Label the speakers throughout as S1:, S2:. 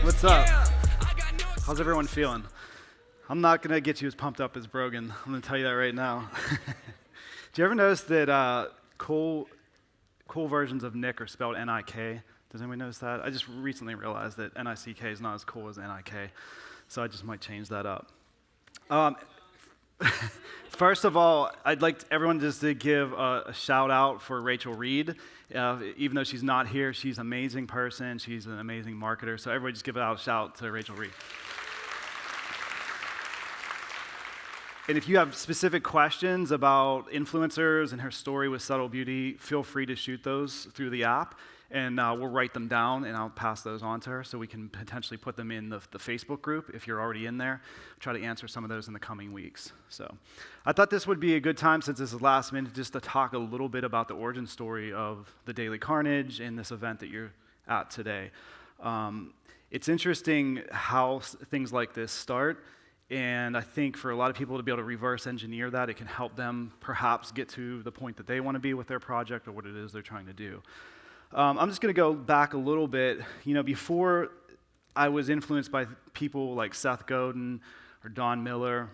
S1: What's up? How's everyone feeling? I'm not going to get you as pumped up as Brogan. I'm going to tell you that right now. Do you ever notice that cool versions of Nick are spelled N-I-K? Does anybody notice that? I just recently realized that N-I-C-K is not as cool as N-I-K, so I just might change that up. First of all, I'd like everyone just to give a shout out for Rachel Reed. Even though she's not here, she's an amazing person. She's an amazing marketer. So everybody just give a shout to Rachel Reed. And if you have specific questions about influencers and her story with Subtle Beauty, feel free to shoot those through the app, and we'll write them down, and I'll pass those on to her so we can potentially put them in the Facebook group if you're already in there. Try to answer some of those in the coming weeks. So I thought this would be a good time, since this is last minute, just to talk a little bit about the origin story of the Daily Carnage and this event that you're at today. It's interesting how things like this start. And I think for a lot of people to be able to reverse engineer that, it can help them perhaps get to the point that they want to be with their project or what it is they're trying to do. I'm just going to go back a little bit. You know, before I was influenced by people like Seth Godin or Don Miller,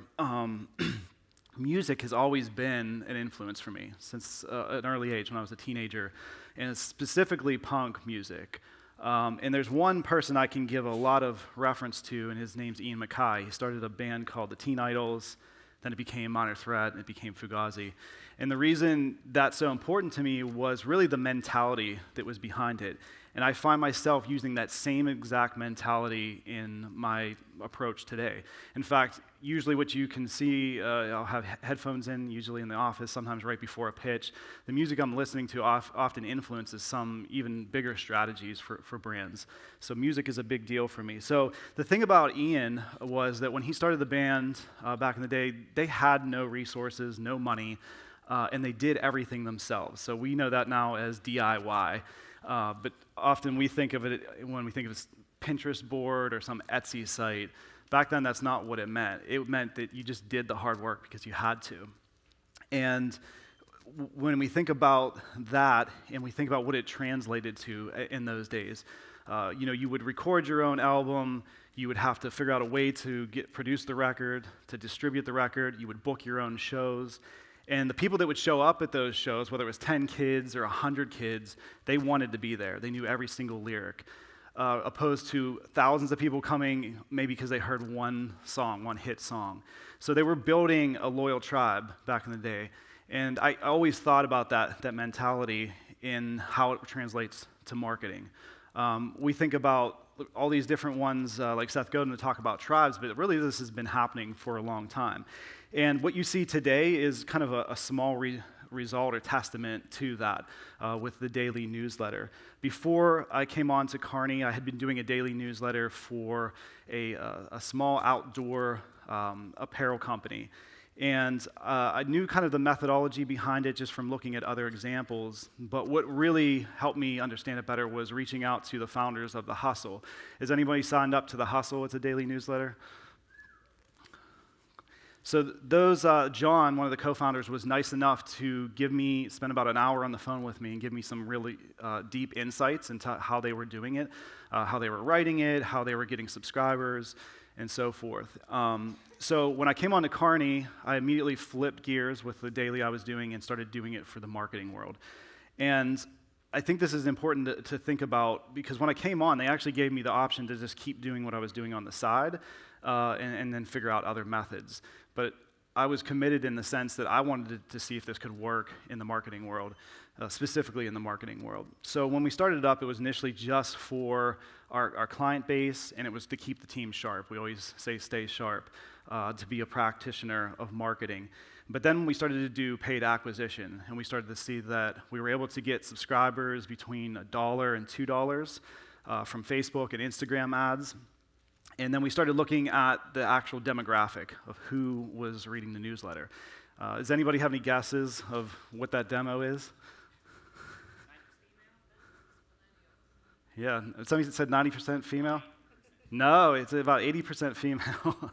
S1: music has always been an influence for me since an early age when I was a teenager, and it's specifically punk music. And there's one person I can give a lot of reference to, and his name's Ian MacKaye. He started a band called the Teen Idols, then it became Minor Threat, and it became Fugazi. And the reason that's so important to me was really the mentality that was behind it. And I find myself using that same exact mentality in my approach today. In fact, usually what you can see, I'll have headphones in, usually in the office, sometimes right before a pitch. The music I'm listening to often influences some even bigger strategies for brands. So music is a big deal for me. So the thing about Ian was that when he started the band back in the day, they had no resources, no money, and they did everything themselves. So we know that now as DIY. But often we think of it when we think of a Pinterest board or some Etsy site. Back then, that's not what it meant. It meant that you just did the hard work because you had to. And when we think about that and we think about what it translated to in those days, you would record your own album. You would have to figure out a way to produce the record, to distribute the record. You would book your own shows. And the people that would show up at those shows, whether it was 10 kids or 100 kids, they wanted to be there. They knew every single lyric, opposed to thousands of people coming maybe because they heard one song, one hit song. So they were building a loyal tribe back in the day. And I always thought about that mentality in how it translates to marketing. We think about all these different ones like Seth Godin to talk about tribes, but really this has been happening for a long time. And what you see today is kind of a small result or testament to that with the daily newsletter. Before I came on to Carney, I had been doing a daily newsletter for a small outdoor apparel company. And I knew kind of the methodology behind it just from looking at other examples. But what really helped me understand it better was reaching out to the founders of The Hustle. Has anybody signed up to The Hustle? It's a daily newsletter. So those, John, one of the co-founders, was nice enough to spend about an hour on the phone with me and give me some really deep insights into how they were doing it, how they were writing it, how they were getting subscribers, and so forth. So when I came on to Carney, I immediately flipped gears with the daily I was doing and started doing it for the marketing world. And I think this is important to think about, because when I came on, they actually gave me the option to just keep doing what I was doing on the side and then figure out other methods. But I was committed in the sense that I wanted to see if this could work in the marketing world, specifically in the marketing world. So when we started it up, it was initially just for our client base, and it was to keep the team sharp. We always say stay sharp, to be a practitioner of marketing. But then we started to do paid acquisition, and we started to see that we were able to get subscribers between $1 and $2 from Facebook and Instagram ads. And then we started looking at the actual demographic of who was reading the newsletter. Does anybody have any guesses of what that demo is? Yeah, somebody said 90% female? No, it's about 80% female.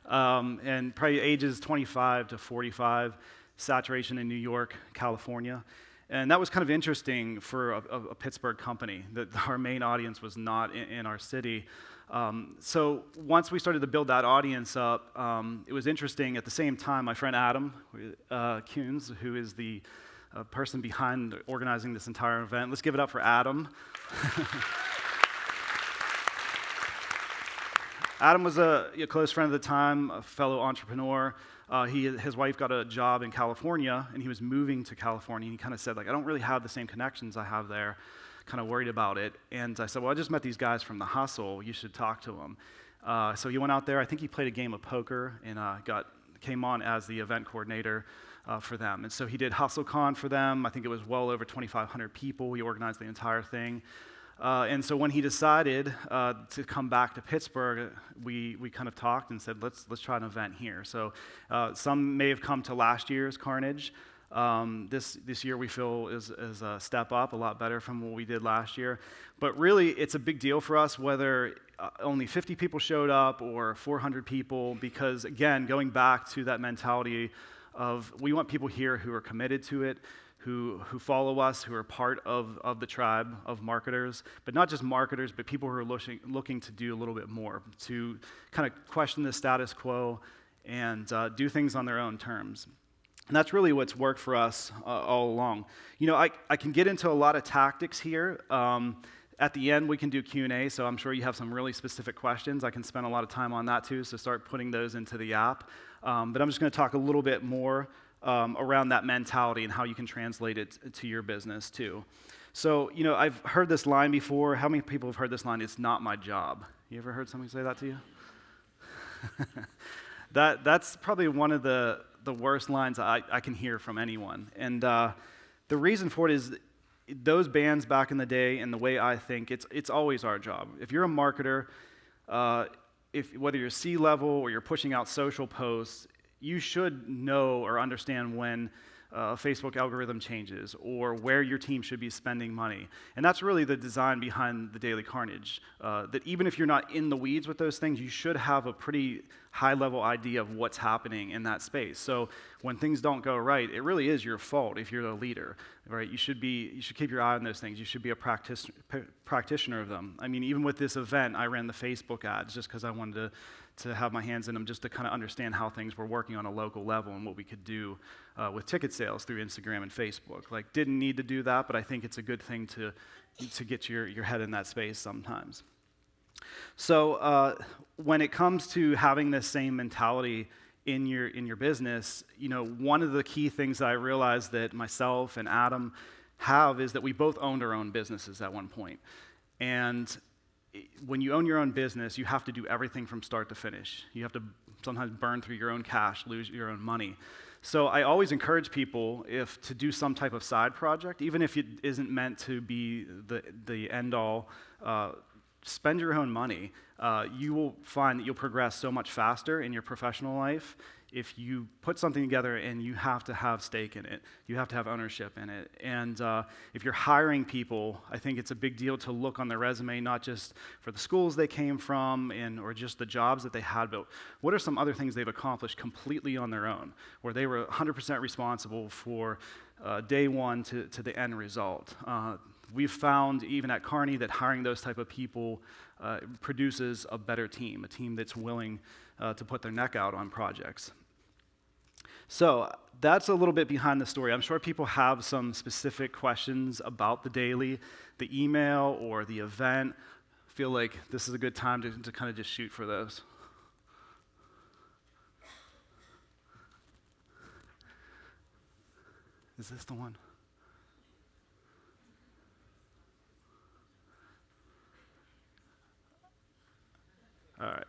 S1: And probably ages 25 to 45, saturation in New York, California. And that was kind of interesting for a Pittsburgh company, that our main audience was not in our city. So once we started to build that audience up, it was interesting. At the same time, my friend Adam Kuhns, who is the person behind organizing this entire event, let's give it up for Adam. Adam was a close friend at the time, a fellow entrepreneur. His wife got a job in California, and he was moving to California. And he kind of said, like, I don't really have the same connections I have there. Kind of worried about it. And I said, well, I just met these guys from the Hustle. You should talk to them. So he went out there. I think he played a game of poker and came on as the event coordinator for them. And so he did HustleCon for them. I think it was well over 2,500 people. He organized the entire thing. And so when he decided to come back to Pittsburgh, we kind of talked and said, let's try an event here. So some may have come to last year's Carnage. This year we feel is a step up, a lot better from what we did last year. But really, it's a big deal for us whether only 50 people showed up or 400 people, because again, going back to that mentality of we want people here who are committed to it, who follow us, who are part of the tribe of marketers, but not just marketers, but people who are looking to do a little bit more, to kind of question the status quo and do things on their own terms. And that's really what's worked for us all along. You know, I can get into a lot of tactics here. At the end, we can do Q&A, so I'm sure you have some really specific questions. I can spend a lot of time on that too, so start putting those into the app. But I'm just going to talk a little bit more around that mentality and how you can translate it to your business too. So, you know, I've heard this line before. How many people have heard this line? It's not my job. You ever heard somebody say that to you? That's probably one of the worst lines I can hear from anyone. And the reason for it is those bands back in the day, and the way I think, it's always our job. If you're a marketer, whether you're C-level or you're pushing out social posts, you should know or understand when a Facebook algorithm changes or where your team should be spending money. And that's really the design behind the Daily Carnage, that even if you're not in the weeds with those things, you should have a pretty high-level idea of what's happening in that space. So when things don't go right, it really is your fault if you're a leader, right? You should keep your eye on those things. You should be a practitioner of them. I mean, even with this event, I ran the Facebook ads just because I wanted to have my hands in them, just to kind of understand how things were working on a local level and what we could do with ticket sales through Instagram and Facebook. Like, didn't need to do that, but I think it's a good thing to get your head in that space sometimes. So when it comes to having this same mentality in your business, you know, one of the key things that I realized that myself and Adam have is that we both owned our own businesses at one point. And when you own your own business, you have to do everything from start to finish. You have to sometimes burn through your own cash, lose your own money. So I always encourage people to do some type of side project, even if it isn't meant to be the end-all. Spend your own money. You will find that you'll progress so much faster in your professional life if you put something together and you have to have stake in it. You have to have ownership in it. And if you're hiring people, I think it's a big deal to look on their resume, not just for the schools they came from or just the jobs that they had, but what are some other things they've accomplished completely on their own, where they were 100% responsible for day one to the end result. We've found, even at Carney, that hiring those type of people produces a better team, a team that's willing to put their neck out on projects. So that's a little bit behind the story. I'm sure people have some specific questions about the daily, the email, or the event. I feel like this is a good time to kind of just shoot for those. Is this the one? All right.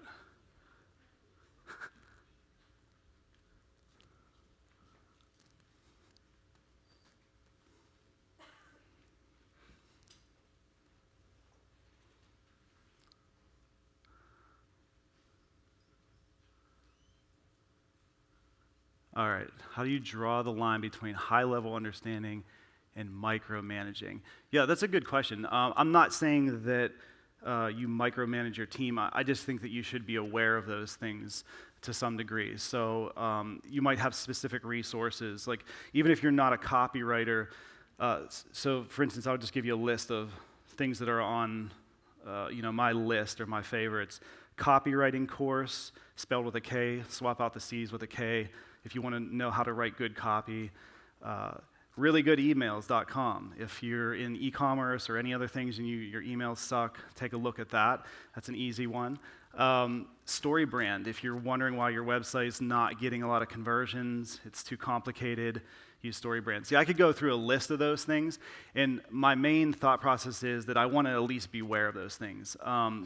S1: All right. How do you draw the line between high-level understanding and micromanaging? Yeah, that's a good question. I'm not saying that you micromanage your team. I just think that you should be aware of those things to some degree. So you might have specific resources. Like, even if you're not a copywriter, So, for instance, I'll just give you a list of things that are on my list or my favorites. Copywriting course, spelled with a K, swap out the C's with a K if you want to know how to write good copy. Reallygoodemails.com. If you're in e-commerce or any other things and your emails suck, take a look at that. That's an easy one. StoryBrand. If you're wondering why your website's not getting a lot of conversions, it's too complicated, use StoryBrand. See, I could go through a list of those things, and my main thought process is that I want to at least be aware of those things,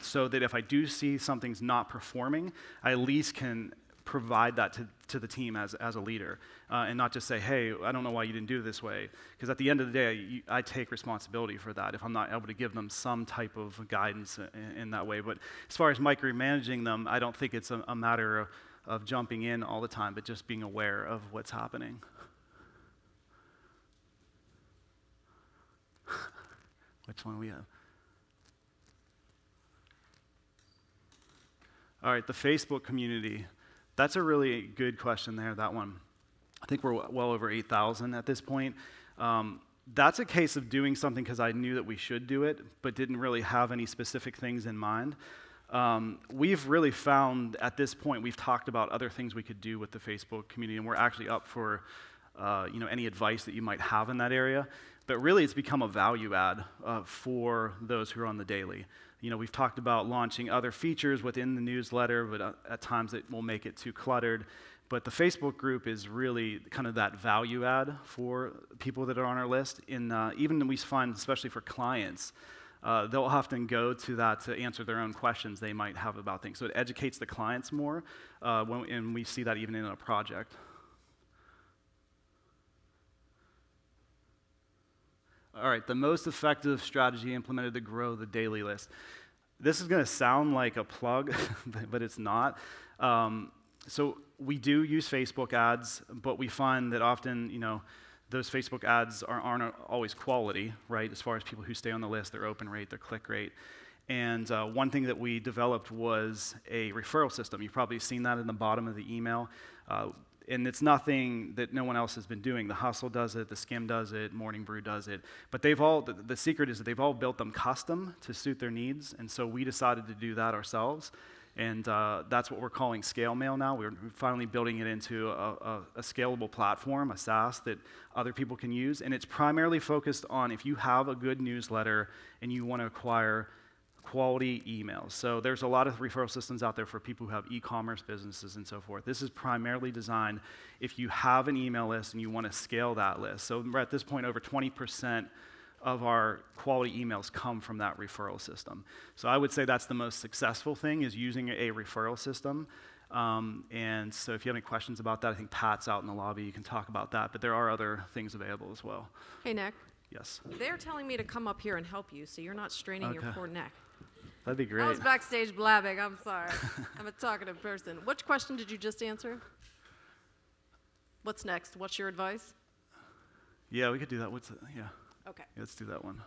S1: so that if I do see something's not performing, I at least can provide that to the team as a leader, and not just say, hey, I don't know why you didn't do it this way, because at the end of the day, I take responsibility for that if I'm not able to give them some type of guidance in that way. But as far as micromanaging them, I don't think it's a matter of jumping in all the time, but just being aware of what's happening. Which one we have? All right, the Facebook community. That's a really good question there, that one. I think we're well over 8,000 at this point. That's a case of doing something because I knew that we should do it, but didn't really have any specific things in mind. We've really found at this point, we've talked about other things we could do with the Facebook community, and we're actually up for any advice that you might have in that area. But really, it's become a value add for those who are on the daily. We've talked about launching other features within the newsletter, but at times it will make it too cluttered. But the Facebook group is really kind of that value add for people that are on our list. Even we find, especially for clients, they'll often go to that to answer their own questions they might have about things. So it educates the clients more, and we see that even in a project. All right, the most effective strategy implemented to grow the daily list. This is going to sound like a plug, but it's not. So we do use Facebook ads, but we find that often, those Facebook ads aren't always quality, right? As far as people who stay on the list, their open rate, their click rate. And one thing that we developed was a referral system. You've probably seen that in the bottom of the email. And it's nothing that no one else has been doing. The Hustle does it, the Skim does it, Morning Brew does it. But the secret is that they've all built them custom to suit their needs. And so we decided to do that ourselves. And that's what we're calling Scale Mail now. We're finally building it into a scalable platform, a SaaS that other people can use. And it's primarily focused on if you have a good newsletter and you want to acquire quality emails. So there's a lot of referral systems out there for people who have e-commerce businesses and so forth. This is primarily designed if you have an email list and you want to scale that list. So we're at this point, over 20% of our quality emails come from that referral system. So I would say that's the most successful thing, is using a referral system. And so if you have any questions about that, I think Pat's out in the lobby. You can talk about that. But there are other things available as well.
S2: Hey, Nick.
S1: Yes.
S2: They're telling me to come up here and help you, so you're not straining your poor neck.
S1: That'd be great.
S2: I was backstage blabbing. I'm sorry. I'm a talkative person. Which question did you just answer? What's next? What's your advice?
S1: Yeah, we could do that. Yeah.
S2: Okay.
S1: Let's do that one.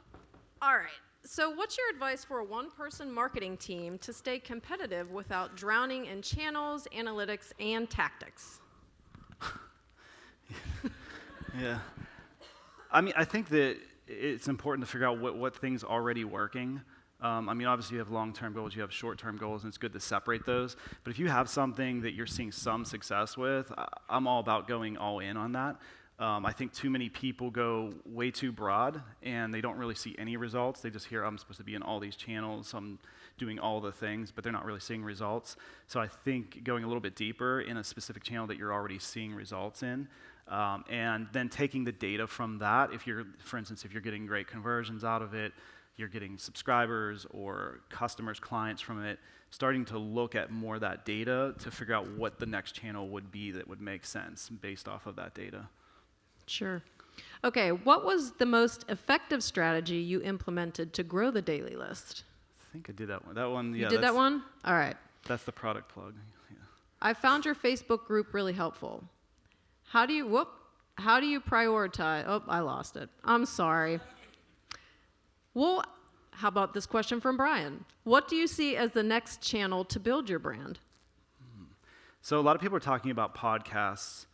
S2: All right. So what's your advice for a one-person marketing team to stay competitive without drowning in channels, analytics, and tactics?
S1: Yeah. I think that it's important to figure out what things are already working. Obviously you have long-term goals, you have short-term goals, and it's good to separate those. But if you have something that you're seeing some success with, I'm all about going all in on that. I think too many people go way too broad, and they don't really see any results. They just hear, I'm supposed to be in all these channels, I'm doing all the things, but they're not really seeing results. So I think going a little bit deeper in a specific channel that you're already seeing results in, and then taking the data from that, for instance, if you're getting great conversions out of it, you're getting subscribers or customers, clients from it, starting to look at more of that data to figure out what the next channel would be that would make sense based off of that data.
S2: Sure. Okay, what was the most effective strategy you implemented to grow the daily list?
S1: I think I did that one. That one, yeah.
S2: You did that one? All right.
S1: That's the product plug. Yeah.
S2: I found your Facebook group really helpful. How do you prioritize? Oh, I lost it. I'm sorry. Well, how about this question from Brian? What do you see as the next channel to build your brand?
S1: So a lot of people are talking about podcasts.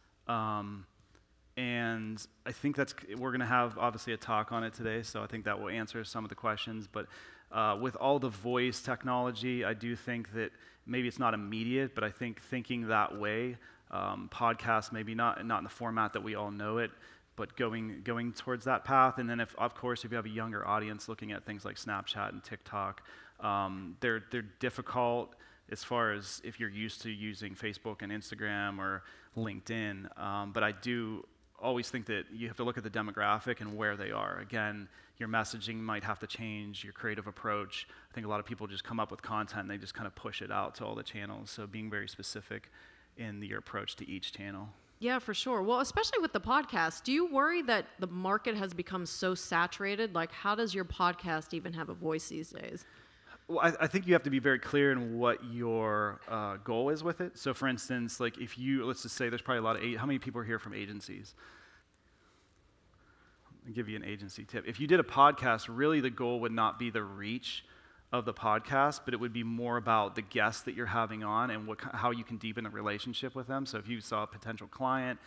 S1: And I think we're going to have obviously a talk on it today, so I think that will answer some of the questions. But with all the voice technology, I do think that maybe it's not immediate, but I think thinking that way, podcasts maybe not in the format that we all know it, but going towards that path. And then if you have a younger audience looking at things like Snapchat and TikTok, they're difficult as far as if you're used to using Facebook and Instagram or LinkedIn. But I do always think that you have to look at the demographic and where they are. Again, your messaging might have to change, your creative approach. I think a lot of people just come up with content and they just kind of push it out to all the channels. So being very specific in your approach to each channel.
S2: Yeah, for sure. Well, especially with the podcast, do you worry that the market has become so saturated? Like, how does your podcast even have a voice these days?
S1: Well, I think you have to be very clear in what your goal is with it. So, for instance, like let's just say there's probably a lot of, how many people are here from agencies? I'll give you an agency tip. If you did a podcast, really the goal would not be the reach of the podcast, but it would be more about the guests that you're having on and how you can deepen a relationship with them. So if you saw a potential client,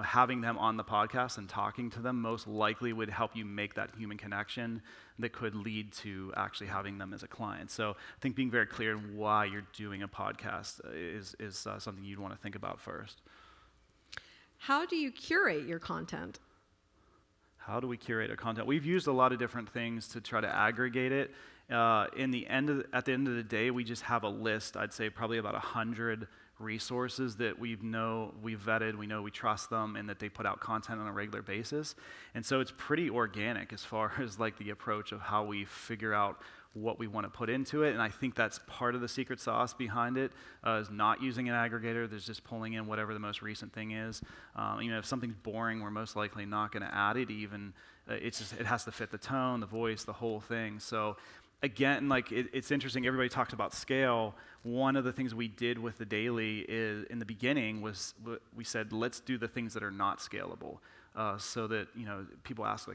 S1: having them on the podcast and talking to them most likely would help you make that human connection that could lead to actually having them as a client. So I think being very clear in why you're doing a podcast is something you'd want to think about first.
S2: How do you curate your content?
S1: How do we curate our content? We've used a lot of different things to try to aggregate it. At the end of the day, we just have a list, I'd say probably about 100 resources that we've vetted, we know we trust them, and that they put out content on a regular basis. And so it's pretty organic as far as like the approach of how we figure out what we want to put into it. And I think that's part of the secret sauce behind it, is not using an aggregator. There's just pulling in whatever the most recent thing is. If something's boring, we're most likely not going to add it even. It has to fit the tone, the voice, the whole thing. So again, it's interesting, everybody talks about scale. One of the things we did with the daily is, in the beginning, was we said, let's do the things that are not scalable. So that, people ask,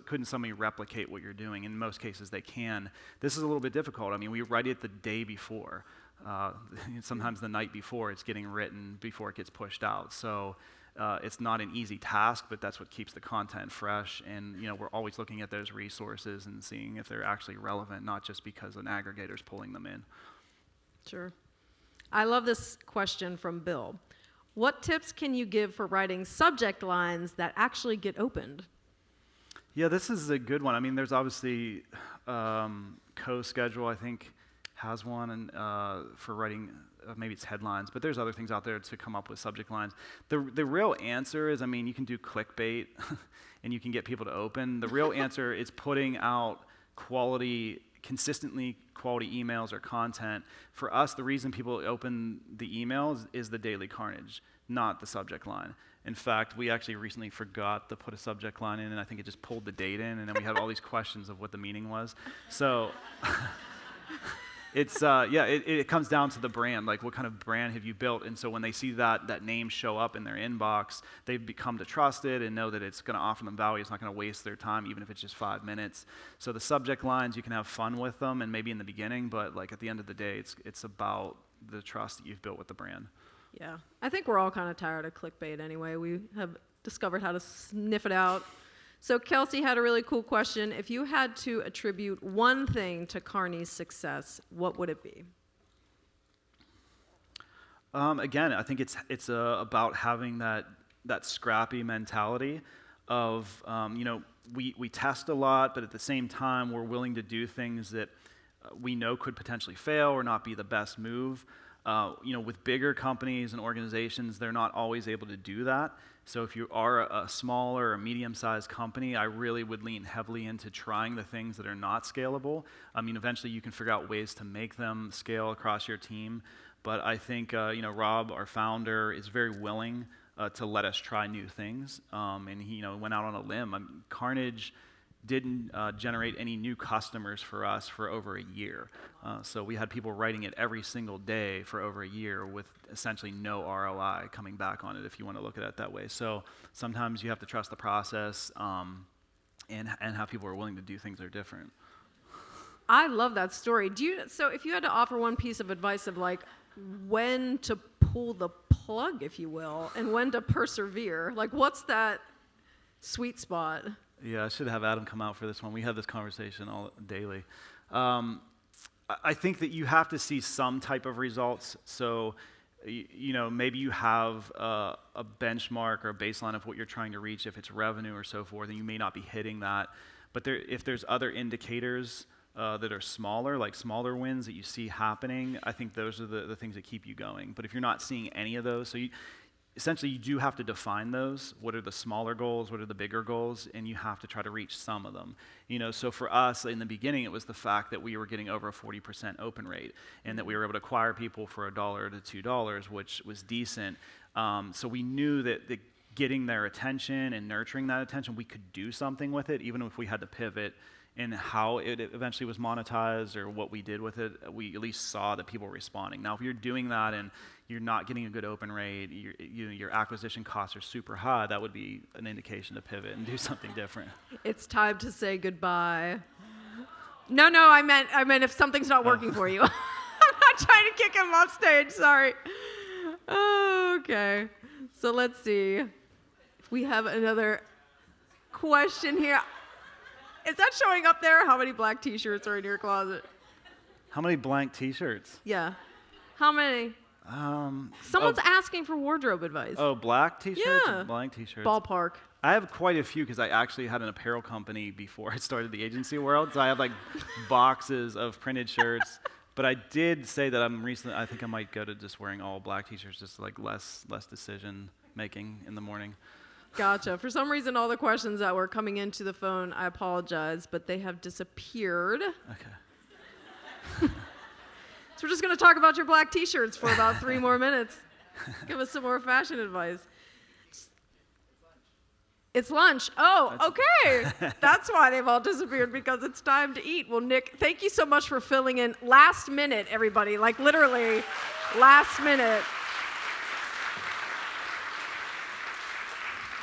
S1: couldn't somebody replicate what you're doing? In most cases, they can. This is a little bit difficult. I mean, we write it the day before. Sometimes the night before it's getting written before it gets pushed out. So it's not an easy task, but that's what keeps the content fresh. And, we're always looking at those resources and seeing if they're actually relevant, not just because an aggregator's pulling them in.
S2: Sure. I love this question from Bill. What tips can you give for writing subject lines that actually get opened?
S1: Yeah, this is a good one. I mean, there's obviously CoSchedule, I think, has one, and for writing, maybe it's headlines, but there's other things out there to come up with subject lines. The real answer is, you can do clickbait, and you can get people to open. The real answer is putting out consistently quality emails or content. For us, the reason people open the emails is the daily carnage, not the subject line. In fact, we actually recently forgot to put a subject line in, and I think it just pulled the date in, and then we had all these questions of what the meaning was. So it comes down to the brand, like what kind of brand have you built? And so when they see that name show up in their inbox, they've become to trust it and know that it's going to offer them value. It's not going to waste their time, even if it's just 5 minutes. So the subject lines, you can have fun with them, and maybe in the beginning, but at the end of the day, it's about the trust that you've built with the brand.
S2: Yeah, I think we're all kind of tired of clickbait anyway. We have discovered how to sniff it out. So Kelsey had a really cool question. If you had to attribute one thing to Carney's success, what would it be?
S1: Again, I think it's about having that scrappy mentality of, we test a lot, but at the same time, we're willing to do things that we know could potentially fail or not be the best move. With bigger companies and organizations, they're not always able to do that. So if you are a smaller or medium-sized company, I really would lean heavily into trying the things that are not scalable. Eventually you can figure out ways to make them scale across your team. But I think, Rob, our founder, is very willing to let us try new things. And he, went out on a limb. Carnage didn't generate any new customers for us for over a year. So we had people writing it every single day for over a year with essentially no ROI coming back on it, if you want to look at it that way. So sometimes you have to trust the process and have people who are willing to do things that are different.
S2: I love that story. So if you had to offer one piece of advice of when to pull the plug, if you will, and when to persevere? Like, what's that sweet spot?
S1: Yeah, I should have Adam come out for this one. We have this conversation all daily. I think that you have to see some type of results. So, maybe you have a benchmark or a baseline of what you're trying to reach. If it's revenue or so forth, and you may not be hitting that. But if there's other indicators that are smaller, like smaller wins that you see happening, I think those are the things that keep you going. But if you're not seeing any of those, essentially you do have to define those. What are the smaller goals? What are the bigger goals? And you have to try to reach some of them. So for us in the beginning, it was the fact that we were getting over a 40% open rate, and that we were able to acquire people for $1 to $2, which was decent. So we knew that getting their attention and nurturing that attention, we could do something with it, even if we had to pivot in how it eventually was monetized or what we did with it. We at least saw that people were responding. Now, if you're doing that and you're not getting a good open rate, your acquisition costs are super high, that would be an indication to pivot and do something different.
S2: It's time to say goodbye. No, I meant if something's not working for you. I'm not trying to kick him off stage, sorry. Okay, so let's see if we have another question here. Is that showing up there? How many black t-shirts are in your closet?
S1: How many blank t-shirts?
S2: Yeah. How many? Someone's asking for wardrobe advice.
S1: Oh, black t-shirts?
S2: Yeah.
S1: And blank t-shirts.
S2: Ballpark.
S1: I have quite a few because I actually had an apparel company before I started the agency world. So I have like boxes of printed shirts. But I did say that I think I might go to just wearing all black t-shirts, just like less decision making in the morning.
S2: Gotcha. For some reason, all the questions that were coming into the phone, I apologize, but they have disappeared.
S1: Okay.
S2: So we're just going to talk about your black t-shirts for about 3 more minutes. Give us some more fashion advice. It's lunch. Oh, okay. That's why they've all disappeared, because it's time to eat. Well, Nick, thank you so much for filling in last minute, everybody. Like literally last minute.